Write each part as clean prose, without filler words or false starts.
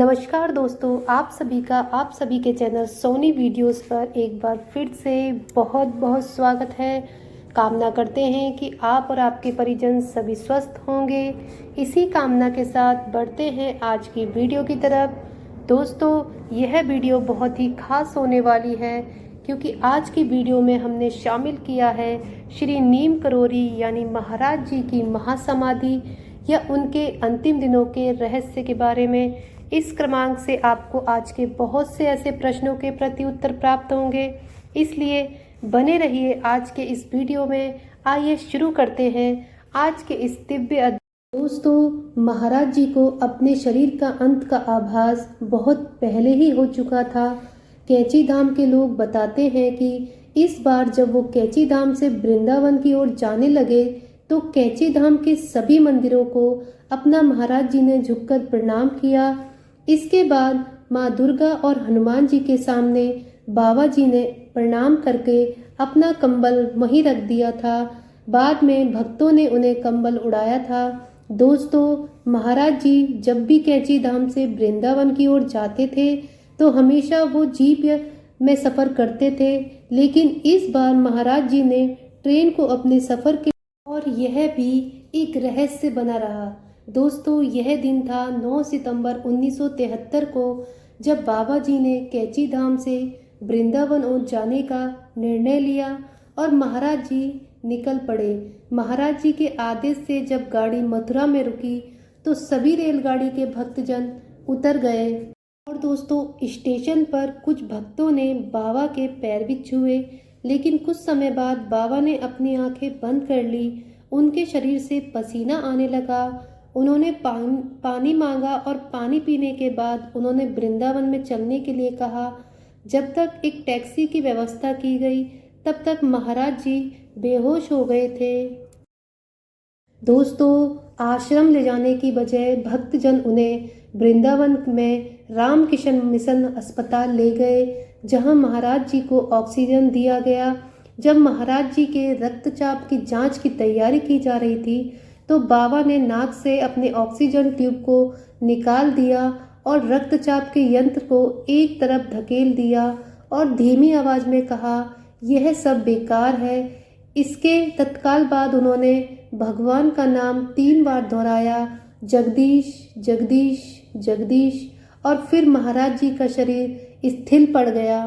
नमस्कार दोस्तों, आप सभी के चैनल सोनी वीडियोस पर एक बार फिर से बहुत बहुत स्वागत है। कामना करते हैं कि आप और आपके परिजन सभी स्वस्थ होंगे। इसी कामना के साथ बढ़ते हैं आज की वीडियो की तरफ। दोस्तों, यह वीडियो बहुत ही खास होने वाली है क्योंकि आज की वीडियो में हमने शामिल किया है श्री नीम करोली यानी महाराज जी की महासमाधि या उनके अंतिम दिनों के रहस्य के बारे में। इस क्रमांक से आपको आज के बहुत से ऐसे प्रश्नों के प्रति उत्तर प्राप्त होंगे, इसलिए बने रहिए आज के इस वीडियो में। आइए शुरू करते हैं आज के इस दिव्य दोस्तों, महाराज जी को अपने शरीर का अंत का आभास बहुत पहले ही हो चुका था। कैची धाम के लोग बताते हैं कि इस बार जब वो कैची धाम से वृंदावन की ओर जाने लगे तो कैची धाम के सभी मंदिरों को अपना महाराज जी ने झुककर प्रणाम किया। इसके बाद माँ दुर्गा और हनुमान जी के सामने बाबा जी ने प्रणाम करके अपना कंबल वहीं रख दिया था। बाद में भक्तों ने उन्हें कंबल उड़ाया था। दोस्तों, महाराज जी जब भी कैची धाम से वृंदावन की ओर जाते थे तो हमेशा वो जीप में सफ़र करते थे, लेकिन इस बार महाराज जी ने ट्रेन को अपने सफ़र के और यह भी एक रहस्य बना रहा। दोस्तों, यह दिन था 9 सितंबर 1973 को, जब बाबा जी ने कैची धाम से वृंदावन ओर जाने का निर्णय लिया और महाराज जी निकल पड़े। महाराज जी के आदेश से जब गाड़ी मथुरा में रुकी तो सभी रेलगाड़ी के भक्तजन उतर गए और दोस्तों, स्टेशन पर कुछ भक्तों ने बाबा के पैर भी छुए, लेकिन कुछ समय बाद बाबा ने अपनी आंखें बंद कर ली। उनके शरीर से पसीना आने लगा। उन्होंने पानी मांगा और पानी पीने के बाद उन्होंने वृंदावन में चलने के लिए कहा। जब तक एक टैक्सी की व्यवस्था की गई तब तक महाराज जी बेहोश हो गए थे। दोस्तों, आश्रम ले जाने की बजाय भक्तजन उन्हें वृंदावन में रामकृष्ण मिशन अस्पताल ले गए, जहां महाराज जी को ऑक्सीजन दिया गया। जब महाराज जी के रक्तचाप की जांच की तैयारी की जा रही थी तो बाबा ने नाक से अपने ऑक्सीजन ट्यूब को निकाल दिया और रक्तचाप के यंत्र को एक तरफ धकेल दिया और धीमी आवाज में कहा, यह सब बेकार है। इसके तत्काल बाद उन्होंने भगवान का नाम 3 बार दोहराया, जगदीश जगदीश जगदीश, और फिर महाराज जी का शरीर स्थिर पड़ गया।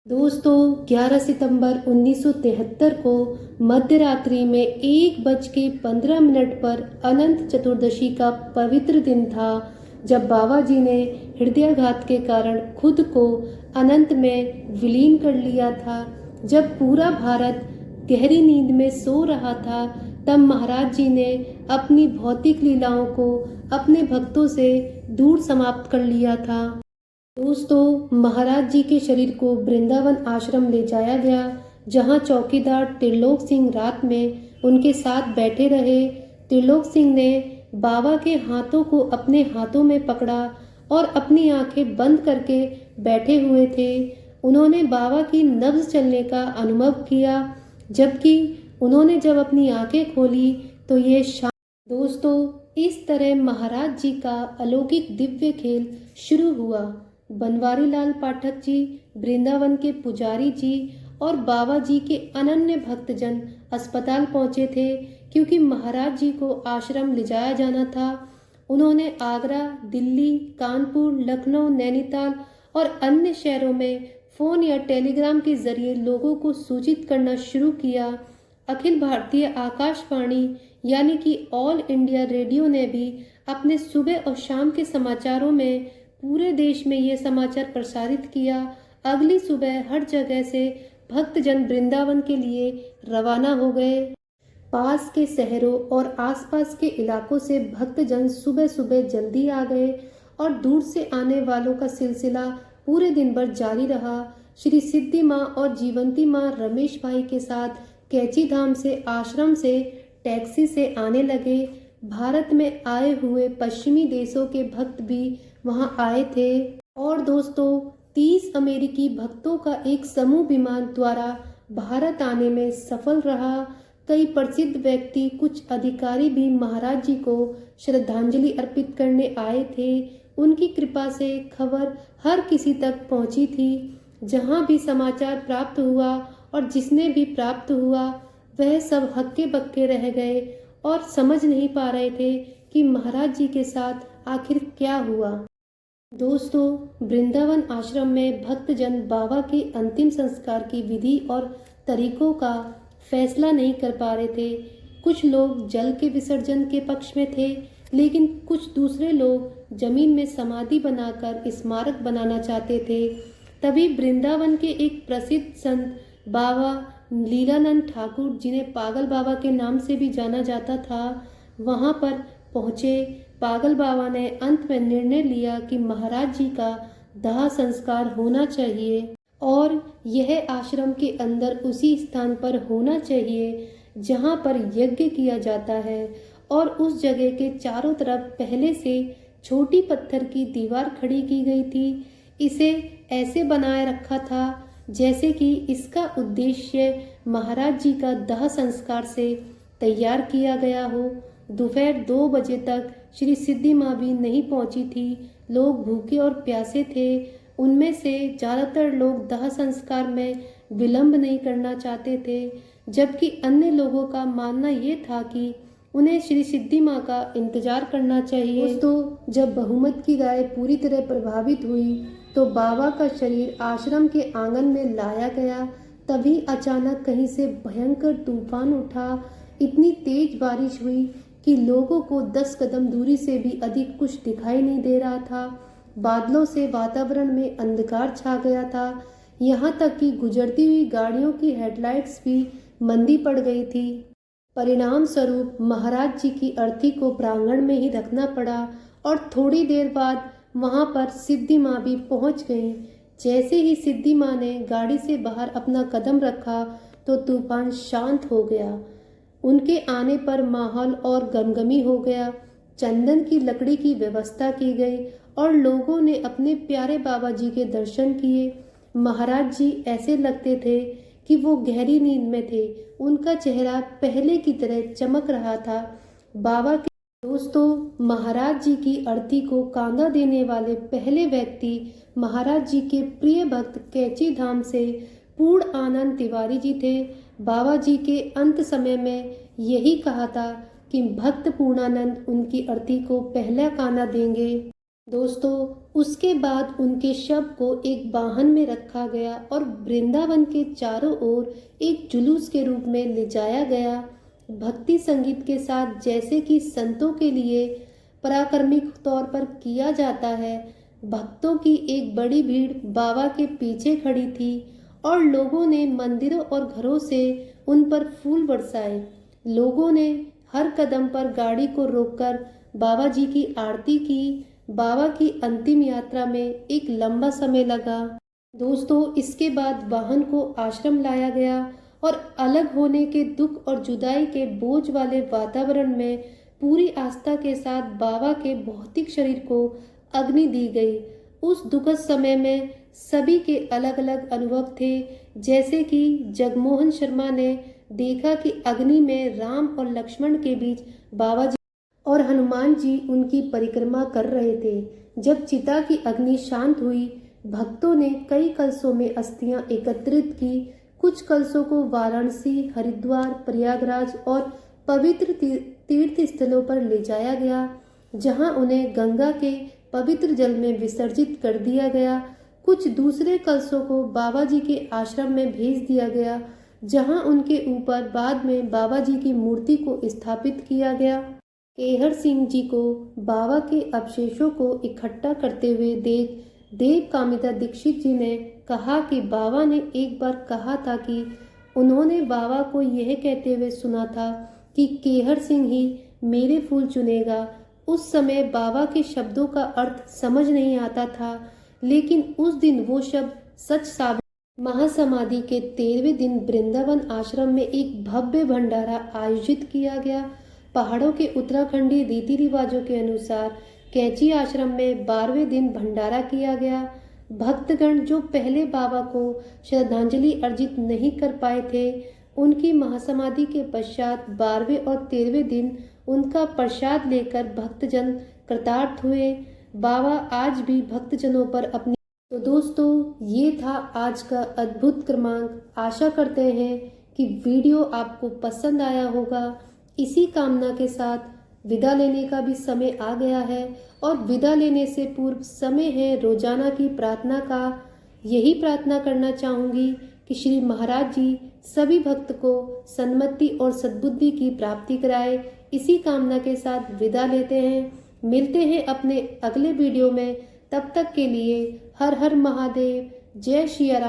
दोस्तों, 11 सितंबर 1973 को मध्य रात्रि में 1:15 पर अनंत चतुर्दशी का पवित्र दिन था, जब बाबा जी ने हृदयाघात के कारण खुद को अनंत में विलीन कर लिया था। जब पूरा भारत गहरी नींद में सो रहा था तब महाराज जी ने अपनी भौतिक लीलाओं को अपने भक्तों से दूर समाप्त कर लिया था। दोस्तों, महाराज जी के शरीर को वृंदावन आश्रम ले जाया गया, जहां चौकीदार त्रिलोक सिंह रात में उनके साथ बैठे रहे। त्रिलोक सिंह ने बाबा के हाथों को अपने हाथों में पकड़ा और अपनी आंखें बंद करके बैठे हुए थे। उन्होंने बाबा की नब्ज चलने का अनुभव किया, जबकि उन्होंने जब अपनी आंखें खोली तो ये दोस्तों, इस तरह महाराज जी का अलौकिक दिव्य खेल शुरू हुआ। बनवारी लाल पाठक जी, वृंदावन के पुजारी जी और बाबा जी के अनन्य भक्तजन अस्पताल पहुंचे थे क्योंकि महाराज जी को आश्रम ले जाया जाना था। उन्होंने आगरा, दिल्ली, कानपुर, लखनऊ, नैनीताल और अन्य शहरों में फ़ोन या टेलीग्राम के जरिए लोगों को सूचित करना शुरू किया। अखिल भारतीय आकाशवाणी यानी कि ऑल इंडिया रेडियो ने भी अपने सुबह और शाम के समाचारों में पूरे देश में ये समाचार प्रसारित किया। अगली सुबह हर जगह से भक्तजन वृंदावन के लिए रवाना हो गए। पास के शहरों और आसपास के इलाकों से भक्तजन सुबह सुबह जल्दी आ गए और दूर से आने वालों का सिलसिला पूरे दिन भर जारी रहा। श्री सिद्धि माँ और जीवंती माँ रमेश भाई के साथ कैची धाम से आश्रम से टैक्सी से आने लगे। भारत में आए हुए पश्चिमी देशों के भक्त भी वहां आए थे और दोस्तों, 30 अमेरिकी भक्तों का एक समूह विमान द्वारा भारत आने में सफल रहा। कई प्रसिद्ध व्यक्ति, कुछ अधिकारी भी महाराज जी को श्रद्धांजलि अर्पित करने आए थे। उनकी कृपा से खबर हर किसी तक पहुंची थी। जहां भी समाचार प्राप्त हुआ और जिसने भी प्राप्त हुआ वह सब हक्के बक्के रह गए और समझ नहीं पा रहे थे कि महाराज जी के साथ आखिर क्या हुआ। दोस्तों, वृंदावन आश्रम में भक्तजन बाबा के अंतिम संस्कार की विधि और तरीकों का फैसला नहीं कर पा रहे थे। कुछ लोग जल के विसर्जन के पक्ष में थे, लेकिन कुछ दूसरे लोग जमीन में समाधि बनाकर स्मारक बनाना चाहते थे। तभी वृंदावन के एक प्रसिद्ध संत बाबा लीलानंद ठाकुर, जिन्हें पागल बाबा के नाम से भी जाना जाता था, वहां पर पहुंचे। पागल बाबा ने अंत में निर्णय लिया कि महाराज जी का दाह संस्कार होना चाहिए और यह आश्रम के अंदर उसी स्थान पर होना चाहिए जहां पर यज्ञ किया जाता है, और उस जगह के चारों तरफ पहले से छोटी पत्थर की दीवार खड़ी की गई थी। इसे ऐसे बनाए रखा था जैसे कि इसका उद्देश्य महाराज जी का दाह संस्कार से तैयार किया गया हो। दोपहर 2 बजे तक श्री सिद्धि माँ भी नहीं पहुंची थी। लोग भूखे और प्यासे थे। उनमें से ज़्यादातर लोग दाह संस्कार में विलंब नहीं करना चाहते थे, जबकि अन्य लोगों का मानना ये था कि उन्हें श्री सिद्धि माँ का इंतजार करना चाहिए। दोस्तों, जब बहुमत की राय पूरी तरह प्रभावित हुई तो बाबा का शरीर आश्रम के आंगन में लाया गया। तभी अचानक कहीं से भयंकर तूफान उठा। इतनी तेज बारिश हुई कि लोगों को 10 कदम दूरी से भी अधिक कुछ दिखाई नहीं दे रहा था। बादलों से वातावरण में अंधकार छा गया था। यहाँ तक कि गुजरती हुई गाड़ियों की हेडलाइट्स भी मंदी पड़ गई थी। परिणाम स्वरूप महाराज जी की अर्थी को प्रांगण में ही रखना पड़ा और थोड़ी देर बाद वहां पर सिद्धि माँ भी पहुंच गईं। जैसे ही सिद्धि माँ ने गाड़ी से बाहर अपना कदम रखा तो तूफान शांत हो गया। उनके आने पर माहौल और गमगमी हो गया। चंदन की लकड़ी की व्यवस्था की गई और लोगों ने अपने प्यारे बाबा जी के दर्शन किए। महाराज जी ऐसे लगते थे कि वो गहरी नींद में थे। उनका चेहरा पहले की तरह चमक रहा था। बाबा के दोस्तों, महाराज जी की अर्थी को कांधा देने वाले पहले व्यक्ति महाराज जी के प्रिय भक्त कैची धाम से पूर्ण आनंद तिवारी जी थे। बाबा जी के अंत समय में यही कहा था कि भक्त पूर्णानंद उनकी अर्थी को पहला कांधा देंगे। दोस्तों, उसके बाद उनके शव को एक वाहन में रखा गया और वृंदावन के चारों ओर एक जुलूस के रूप में ले जाया गया। भक्ति संगीत के साथ, जैसे कि संतों के लिए पराक्रमिक तौर पर किया जाता है। भक्तों की एक बड़ी भीड़ बाबा के पीछे खड़ी थी और लोगों ने मंदिरों और घरों से उन पर फूल बरसाए। लोगों ने हर कदम पर गाड़ी को रोककर बाबा जी की आरती की। बाबा की अंतिम यात्रा में एक लंबा समय लगा। दोस्तों, इसके बाद वाहन को आश्रम लाया गया और अलग होने के दुख और जुदाई के बोझ वाले वातावरण में पूरी आस्था के साथ बाबा के भौतिक शरीर को अग्नि दी गई। उस दुखद समय में सभी के अलग अलग अनुभव थे। जैसे कि जगमोहन शर्मा ने देखा कि अग्नि में राम और लक्ष्मण के बीच बाबा जी और हनुमान जी उनकी परिक्रमा कर रहे थे। जब चिता की अग्नि शांत हुई, भक्तों ने कई कलशों में अस्थियां एकत्रित की। कुछ कलशों को वाराणसी, हरिद्वार, प्रयागराज और पवित्र तीर्थ स्थलों पर ले जाया गया, जहां उन्हें गंगा के पवित्र जल में विसर्जित कर दिया गया। कुछ दूसरे कलशों को बाबा जी के आश्रम में भेज दिया गया, जहां उनके ऊपर बाद में बाबा जी की मूर्ति को स्थापित किया गया। केहर सिंह जी को बाबा के अवशेषों को इकट्ठा करते हुए देख देव कामिता दीक्षित जी ने कहा कि बाबा ने एक बार कहा था कि उन्होंने बाबा को यह कहते हुए सुना था कि केहर सिंह ही मेरे फूल चुनेगा। उस समय बाबा के शब्दों का अर्थ समझ नहीं आता था, लेकिन उस दिन वो शब्द सच साबित। महासमाधि के 13वें दिन वृंदावन आश्रम में एक भव्य भंडारा आयोजित किया गया। पहाड़ों के उत्तराखंडी रीति रिवाजों के अनुसार कैची आश्रम में 12वें दिन भंडारा किया गया। भक्तगण जो पहले बाबा को श्रद्धांजलि अर्जित नहीं कर पाए थे, उनकी महासमाधि के पश्चात 12वें और 13वें दिन उनका प्रसाद लेकर भक्तजन कृतार्थ हुए। बाबा आज भी भक्तजनों पर अपनी। तो दोस्तों, ये था आज का अद्भुत क्रमांक। आशा करते हैं कि वीडियो आपको पसंद आया होगा। इसी कामना के साथ विदा लेने का भी समय आ गया है और विदा लेने से पूर्व समय है रोजाना की प्रार्थना का। यही प्रार्थना करना चाहूँगी कि श्री महाराज जी सभी भक्त को सन्मति और सद्बुद्धि की प्राप्ति कराए। इसी कामना के साथ विदा लेते हैं। मिलते हैं अपने अगले वीडियो में। तब तक के लिए हर हर महादेव। जय श्री राम।